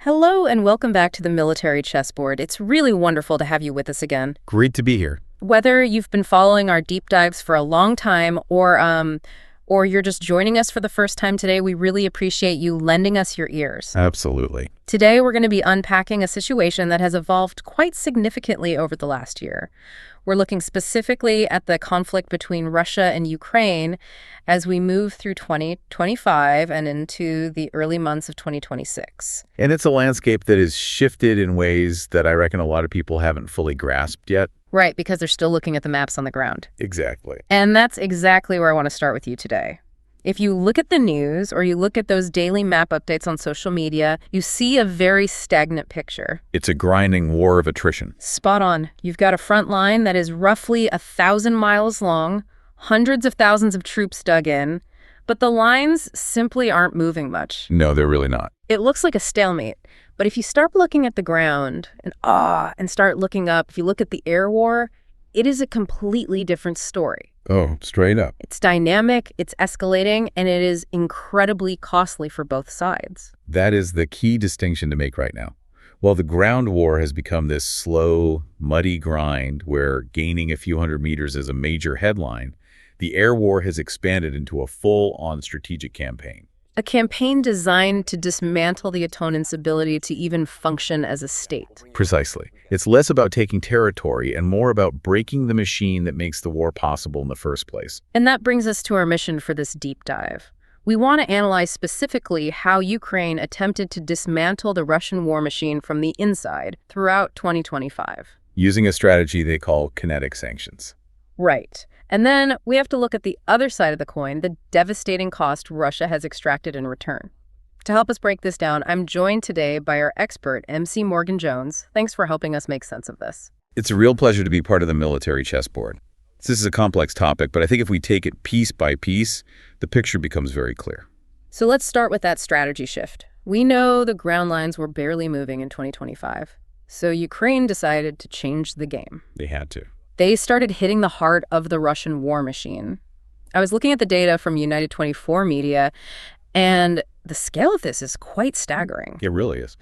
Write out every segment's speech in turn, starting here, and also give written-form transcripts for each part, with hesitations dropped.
Hello and welcome back to the Military Chessboard. It's really wonderful to have you with us again. Great to be here. Whether you've been following our deep dives for a long time or you're just joining us for the first time today, we really appreciate you lending us your ears. Absolutely. Today we're going to be unpacking a situation that has evolved quite significantly over the last year. We're looking specifically at the conflict between Russia and Ukraine as we move through 2025 and into the early months of 2026. And it's a landscape that has shifted in ways that I reckon a lot of people haven't fully grasped yet. Right, because they're still looking at the maps on the ground. Exactly. And that's exactly where I want to start with you today. If you look at the news or you look at those daily map updates on social media, you see a very stagnant picture. It's a grinding war of attrition. Spot on. You've got a front line that is roughly 1,000 miles long, hundreds of thousands of troops dug in, but the lines simply aren't moving much. No, they're really not. It looks like a stalemate. But if you start looking at the ground and start looking up, if you look at the air war, it is a completely different story. Oh, straight up. It's dynamic, it's escalating, and it is incredibly costly for both sides. That is the key distinction to make right now. While the ground war has become this slow, muddy grind where gaining a few hundred meters is a major headline, the air war has expanded into a full-on strategic campaign. A campaign designed to dismantle the opponent's ability to even function as a state. Precisely. It's less about taking territory and more about breaking the machine that makes the war possible in the first place. And that brings us to our mission for this deep dive. We want to analyze specifically how Ukraine attempted to dismantle the Russian war machine from the inside throughout 2025. Using a strategy they call kinetic sanctions. Right. And then we have to look at the other side of the coin, the devastating cost Russia has extracted in return. To help us break this down, I'm joined today by our expert, MC Morgan Jones. Thanks for helping us make sense of this. It's a real pleasure to be part of the Military Chessboard. This is a complex topic, but I think if we take it piece by piece, the picture becomes very clear. So let's start with that strategy shift. We know the ground lines were barely moving in 2025. So Ukraine decided to change the game. They had to. They started hitting the heart of the Russian war machine. I was looking at the data from United 24 media, and the scale of this is quite staggering. It really is.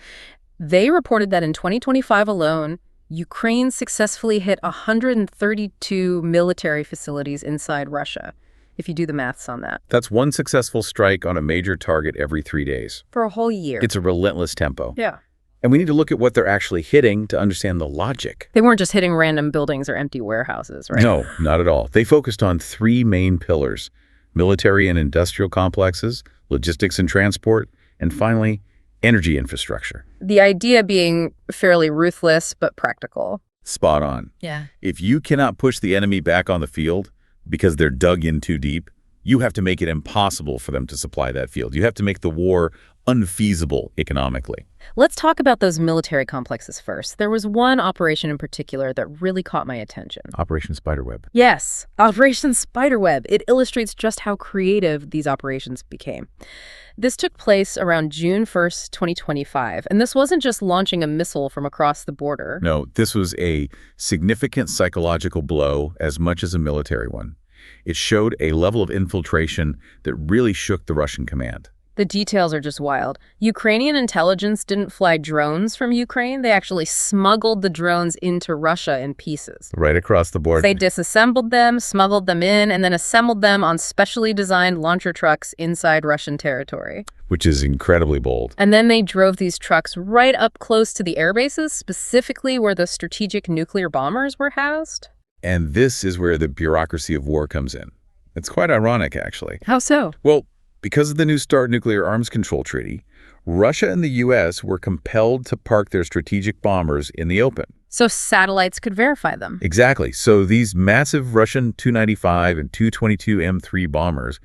They reported that in 2025 alone, Ukraine successfully hit 132 military facilities inside Russia, if you do the maths on that. That's one successful strike on a major target every 3 days. For a whole year. It's a relentless tempo. Yeah. And we need to look at what they're actually hitting to understand the logic. They weren't just hitting random buildings or empty warehouses, right? No, not at all. They focused on 3 main pillars: military and industrial complexes, logistics and transport, and finally, energy infrastructure. The idea being fairly ruthless but practical. Spot on. Yeah. If you cannot push the enemy back on the field because they're dug in too deep, you have to make it impossible for them to supply that field. You have to make the war unfeasible economically. Let's talk about those military complexes first. There was one operation in particular that really caught my attention. Operation Spiderweb. Yes, Operation Spiderweb. It illustrates just how creative these operations became. This took place around June 1st, 2025, and this wasn't just launching a missile from across the border. No, this was a significant psychological blow as much as a military one. It showed a level of infiltration that really shook the Russian command. The details are just wild. Ukrainian intelligence didn't fly drones from Ukraine. They actually smuggled the drones into Russia in pieces. Right across the board. They disassembled them, smuggled them in, and then assembled them on specially designed launcher trucks inside Russian territory. Which is incredibly bold. And then they drove these trucks right up close to the air bases, specifically where the strategic nuclear bombers were housed. And this is where the bureaucracy of war comes in. It's quite ironic, actually. How so? Well, because of the New START nuclear arms control treaty, Russia and the U.S. were compelled to park their strategic bombers in the open. So satellites could verify them. Exactly. So these massive Russian Tu-95 and Tu-22 M3 bombers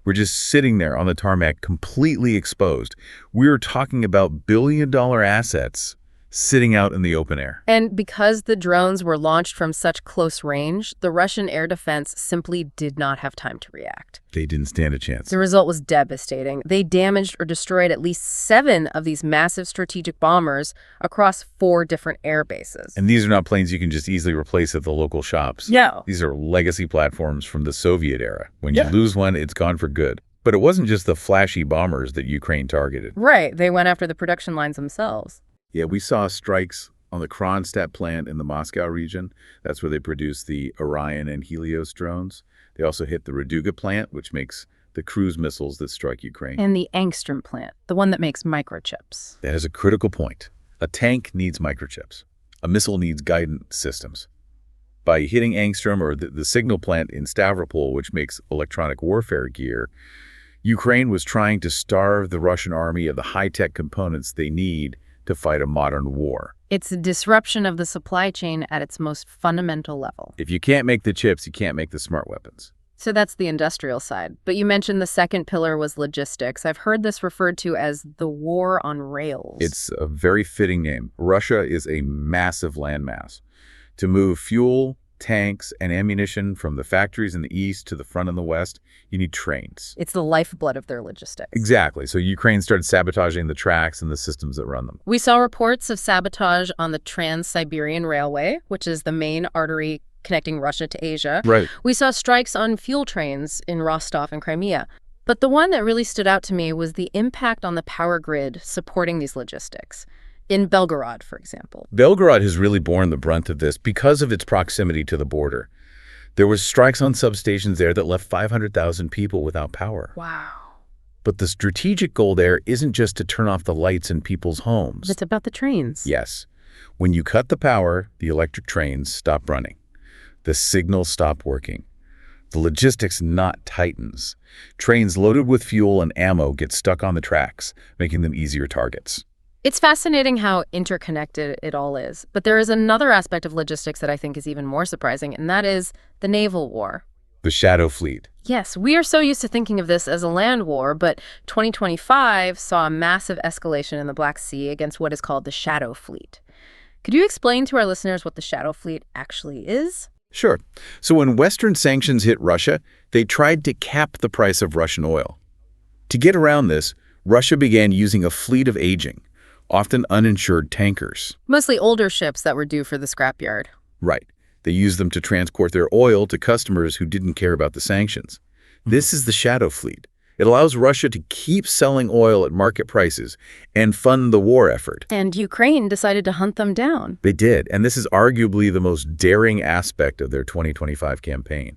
were just sitting there on the tarmac, completely exposed. We were talking about billion-dollar assets sitting out in the open air. And because the drones were launched from such close range, the Russian air defense simply did not have time to react. They didn't stand a chance. The result was devastating. They damaged or destroyed at least 7 of these massive strategic bombers across 4 different air bases. And these are not planes you can just easily replace at the local shops. No. These are legacy platforms from the Soviet era. When you lose one, it's gone for good. But it wasn't just the flashy bombers that Ukraine targeted. Right, they went after the production lines themselves. Yeah, we saw strikes on the Kronstadt plant in the Moscow region. That's where they produce the Orion and Helios drones. They also hit the Raduga plant, which makes the cruise missiles that strike Ukraine. And the Angstrom plant, the one that makes microchips. That is a critical point. A tank needs microchips. A missile needs guidance systems. By hitting Angstrom or the signal plant in Stavropol, which makes electronic warfare gear, Ukraine was trying to starve the Russian army of the high-tech components they need to fight a modern war. It's a disruption of the supply chain at its most fundamental level. If you can't make the chips, you can't make the smart weapons. So that's the industrial side. But you mentioned the second pillar was logistics. I've heard this referred to as the war on rails. It's a very fitting name. Russia is a massive landmass. To move fuel, tanks, and ammunition from the factories in the east to the front in the west, you need trains. It's the lifeblood of their logistics. Exactly. So Ukraine started sabotaging the tracks and the systems that run them. We saw reports of sabotage on the Trans-Siberian Railway, which is the main artery connecting Russia to Asia. Right. We saw strikes on fuel trains in Rostov and Crimea. But the one that really stood out to me was the impact on the power grid supporting these logistics. In Belgorod, for example. Belgorod has really borne the brunt of this because of its proximity to the border. There were strikes on substations there that left 500,000 people without power. Wow. But the strategic goal there isn't just to turn off the lights in people's homes. It's about the trains. Yes. When you cut the power, the electric trains stop running. The signals stop working. The logistics knot tightens. Trains loaded with fuel and ammo get stuck on the tracks, making them easier targets. It's fascinating how interconnected it all is. But there is another aspect of logistics that I think is even more surprising, and that is the naval war. The Shadow Fleet. Yes, we are so used to thinking of this as a land war, but 2025 saw a massive escalation in the Black Sea against what is called the Shadow Fleet. Could you explain to our listeners what the Shadow Fleet actually is? Sure. So when Western sanctions hit Russia, they tried to cap the price of Russian oil. To get around this, Russia began using a fleet of aging, often uninsured tankers. Mostly older ships that were due for the scrapyard. Right. They used them to transport their oil to customers who didn't care about the sanctions. This is the Shadow Fleet. It allows Russia to keep selling oil at market prices and fund the war effort. And Ukraine decided to hunt them down. They did, and this is arguably the most daring aspect of their 2025 campaign.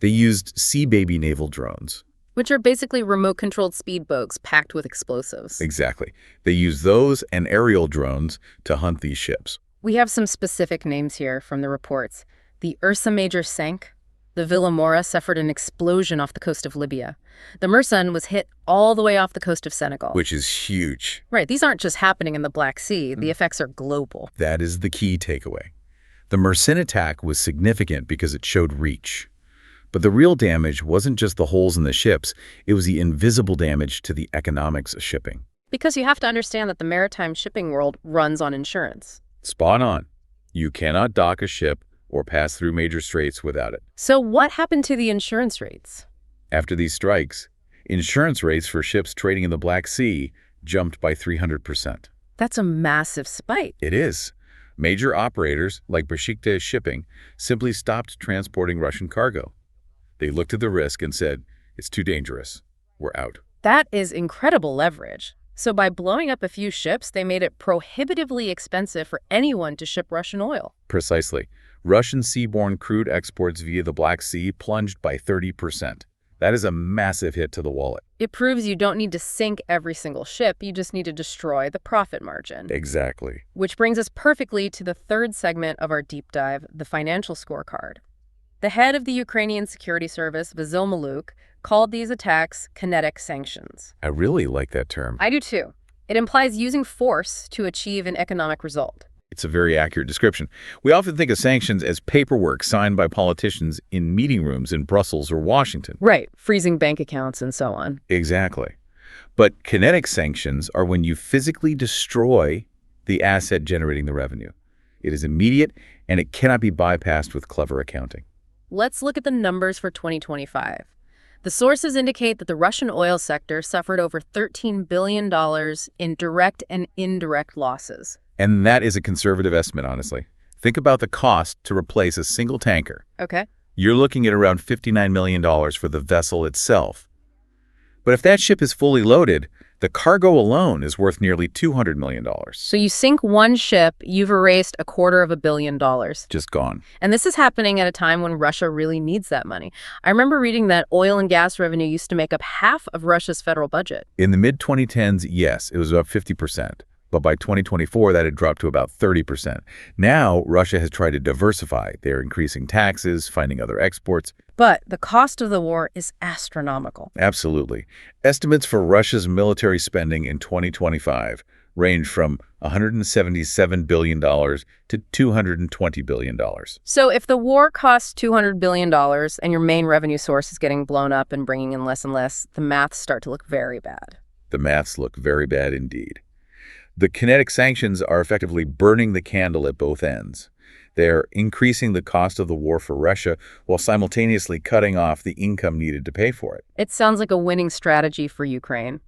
They used Sea Baby naval drones. Which are basically remote-controlled speedboats packed with explosives. Exactly. They used those and aerial drones to hunt these ships. We have some specific names here from the reports. The Ursa Major sank. The Villa Mora suffered an explosion off the coast of Libya. The Mersun was hit all the way off the coast of Senegal. Which is huge. Right, these aren't just happening in the Black Sea. The effects are global. That is the key takeaway. The Mersun attack was significant because it showed reach. But the real damage wasn't just the holes in the ships, it was the invisible damage to the economics of shipping. Because you have to understand that the maritime shipping world runs on insurance. Spot on. You cannot dock a ship or pass through major straits without it. So what happened to the insurance rates? After these strikes, insurance rates for ships trading in the Black Sea jumped by 300%. That's a massive spike. It is. Major operators, like Besiktas Shipping, simply stopped transporting Russian cargo. They looked at the risk and said, it's too dangerous. We're out. That is incredible leverage. So by blowing up a few ships, they made it prohibitively expensive for anyone to ship Russian oil. Precisely. Russian seaborne crude exports via the Black Sea plunged by 30%. That is a massive hit to the wallet. It proves you don't need to sink every single ship. You just need to destroy the profit margin. Exactly. Which brings us perfectly to the third segment of our deep dive, the financial scorecard. The head of the Ukrainian security service, Vasyl Maluk, called these attacks kinetic sanctions. I really like that term. I do too. It implies using force to achieve an economic result. It's a very accurate description. We often think of sanctions as paperwork signed by politicians in meeting rooms in Brussels or Washington. Right, freezing bank accounts and so on. Exactly. But kinetic sanctions are when you physically destroy the asset generating the revenue. It is immediate, and it cannot be bypassed with clever accounting. Let's look at the numbers for 2025. The sources indicate that the Russian oil sector suffered over $13 billion in direct and indirect losses. And that is a conservative estimate, honestly. Think about the cost to replace a single tanker. Okay. You're looking at around $59 million for the vessel itself. But if that ship is fully loaded, the cargo alone is worth nearly $200 million. So you sink one ship, you've erased $250 million. Just gone. And this is happening at a time when Russia really needs that money. I remember reading that oil and gas revenue used to make up half of Russia's federal budget. In the mid-2010s, yes, it was about 50%. But by 2024, that had dropped to about 30%. Now, Russia has tried to diversify. They're increasing taxes, finding other exports. But the cost of the war is astronomical. Absolutely. Estimates for Russia's military spending in 2025 range from $177 billion to $220 billion. So if the war costs $200 billion and your main revenue source is getting blown up and bringing in less and less, the maths start to look very bad. The maths look very bad indeed. The kinetic sanctions are effectively burning the candle at both ends. They're increasing the cost of the war for Russia while simultaneously cutting off the income needed to pay for it. It sounds like a winning strategy for Ukraine.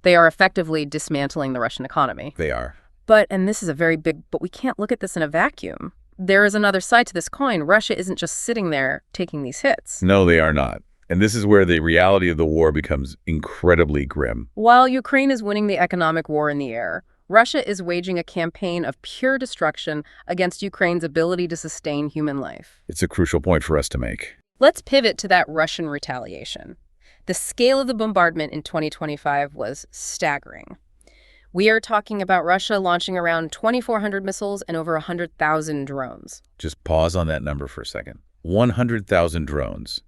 They are effectively dismantling the Russian economy. They are. But, and this is a very big, but we can't look at this in a vacuum. There is another side to this coin. Russia isn't just sitting there taking these hits. No, they are not. And this is where the reality of the war becomes incredibly grim. While Ukraine is winning the economic war in the air, Russia is waging a campaign of pure destruction against Ukraine's ability to sustain human life. It's a crucial point for us to make. Let's pivot to that Russian retaliation. The scale of the bombardment in 2025 was staggering. We are talking about Russia launching around 2,400 missiles and over 100,000 drones. Just pause on that number for a second. 100,000 drones.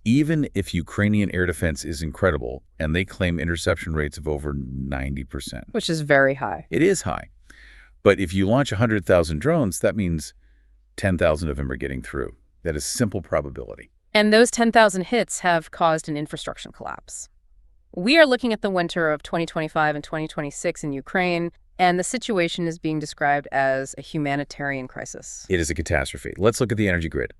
Even if Ukrainian air defense is incredible, and they claim interception rates of over 90%. Which is very high. It is high. But if you launch 100,000 drones, that means 10,000 of them are getting through. That is simple probability. And those 10,000 hits have caused an infrastructure collapse. We are looking at the winter of 2025 and 2026 in Ukraine, and the situation is being described as a humanitarian crisis. It is a catastrophe. Let's look at the energy grid.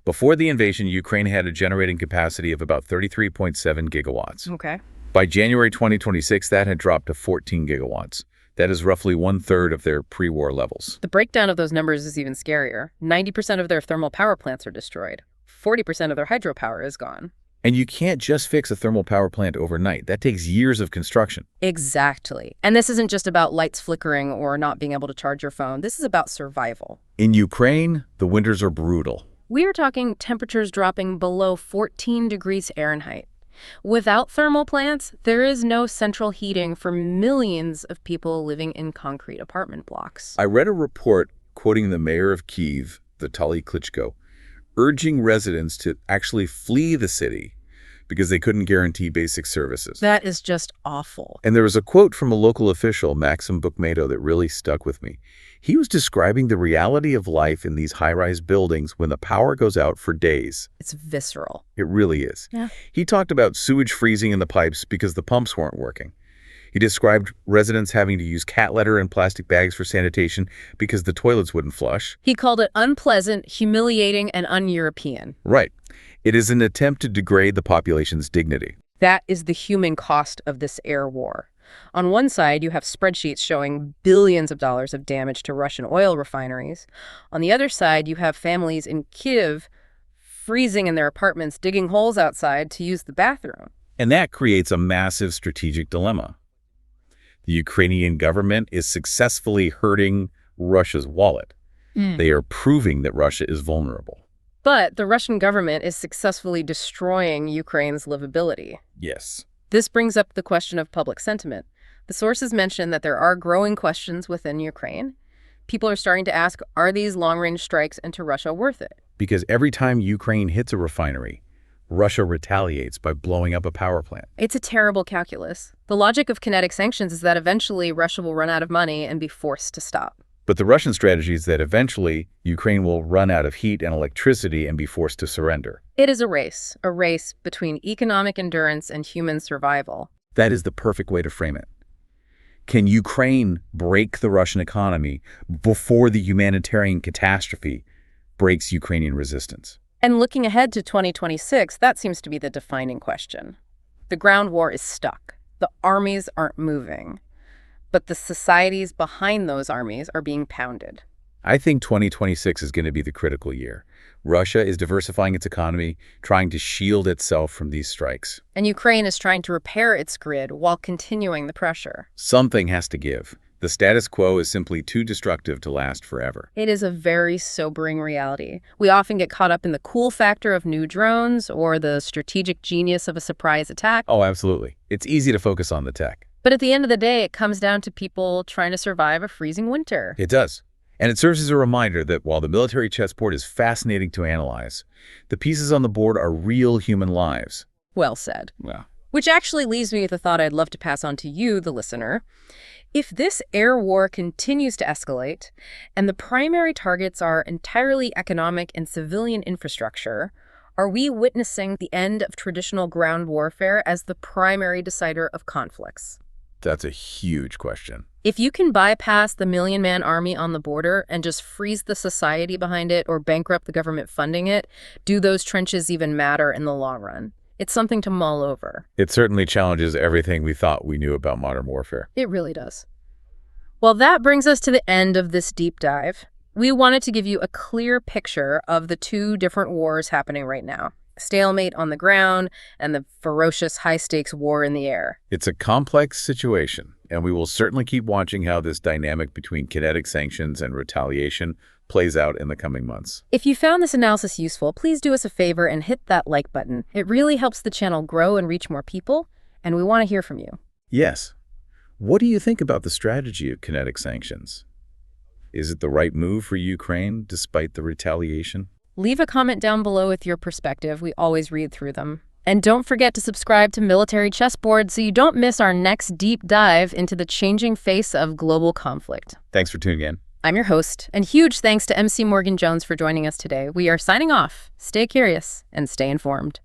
Before the invasion, Ukraine had a generating capacity of about 33.7 gigawatts. Okay. By January 2026, that had dropped to 14 gigawatts. That is roughly one-third of their pre-war levels. The breakdown of those numbers is even scarier. 90% of their thermal power plants are destroyed. 40% of their hydropower is gone. And you can't just fix a thermal power plant overnight. That takes years of construction. Exactly. And this isn't just about lights flickering or not being able to charge your phone. This is about survival. In Ukraine, the winters are brutal. We are talking temperatures dropping below 14 degrees Fahrenheit. Without thermal plants, there is no central heating for millions of people living in concrete apartment blocks. I read a report quoting the mayor of Kyiv, Vitaly Klitschko, urging residents to actually flee the city because they couldn't guarantee basic services. That is just awful. And there was a quote from a local official, Maxim Bukmato, that really stuck with me. He was describing the reality of life in these high-rise buildings when the power goes out for days. It's visceral. It really is. Yeah. He talked about sewage freezing in the pipes because the pumps weren't working. He described residents having to use cat litter and plastic bags for sanitation because the toilets wouldn't flush. He called it unpleasant, humiliating, and un-European. Right. It is an attempt to degrade the population's dignity. That is the human cost of this air war. On one side, you have spreadsheets showing billions of dollars of damage to Russian oil refineries. On the other side, you have families in Kyiv freezing in their apartments, digging holes outside to use the bathroom. And that creates a massive strategic dilemma. The Ukrainian government is successfully hurting Russia's wallet. They are proving that Russia is vulnerable. But the Russian government is successfully destroying Ukraine's livability. Yes. This brings up the question of public sentiment. The sources mention that there are growing questions within Ukraine. People are starting to ask, are these long-range strikes into Russia worth it? Because every time Ukraine hits a refinery, Russia retaliates by blowing up a power plant. It's a terrible calculus. The logic of kinetic sanctions is that eventually Russia will run out of money and be forced to stop. But the Russian strategy is that eventually Ukraine will run out of heat and electricity and be forced to surrender. It is a race between economic endurance and human survival. That is the perfect way to frame it. Can Ukraine break the Russian economy before the humanitarian catastrophe breaks Ukrainian resistance? And looking ahead to 2026, that seems to be the defining question. The ground war is stuck. The armies aren't moving. But the societies behind those armies are being pounded. I think 2026 is going to be the critical year. Russia is diversifying its economy, trying to shield itself from these strikes. And Ukraine is trying to repair its grid while continuing the pressure. Something has to give. The status quo is simply too destructive to last forever. It is a very sobering reality. We often get caught up in the cool factor of new drones or the strategic genius of a surprise attack. Oh, absolutely. It's easy to focus on the tech. But at the end of the day, it comes down to people trying to survive a freezing winter. It does. And it serves as a reminder that while the military chessboard is fascinating to analyze, the pieces on the board are real human lives. Well said. Wow. Which actually leaves me with a thought I'd love to pass on to you, the listener. If this air war continues to escalate, and the primary targets are entirely economic and civilian infrastructure, are we witnessing the end of traditional ground warfare as the primary decider of conflicts? That's a huge question. If you can bypass the million-man army on the border and just freeze the society behind it or bankrupt the government funding it, do those trenches even matter in the long run? It's something to mull over. It certainly challenges everything we thought we knew about modern warfare. It really does. Well, that brings us to the end of this deep dive. We wanted to give you a clear picture of the two different wars happening right now. Stalemate on the ground and the ferocious high-stakes war in the air. It's a complex situation, and we will certainly keep watching how this dynamic between kinetic sanctions and retaliation plays out in the coming months. If you found this analysis useful, please do us a favor and hit that like button. It really helps the channel grow and reach more people, and we want to hear from you. Yes. What do you think about the strategy of kinetic sanctions? Is it the right move for Ukraine despite the retaliation? Leave a comment down below with your perspective. We always read through them. And don't forget to subscribe to Military Chessboard so you don't miss our next deep dive into the changing face of global conflict. Thanks for tuning in. I'm your host, and huge thanks to MC Morgan Jones for joining us today. We are signing off. Stay curious and stay informed.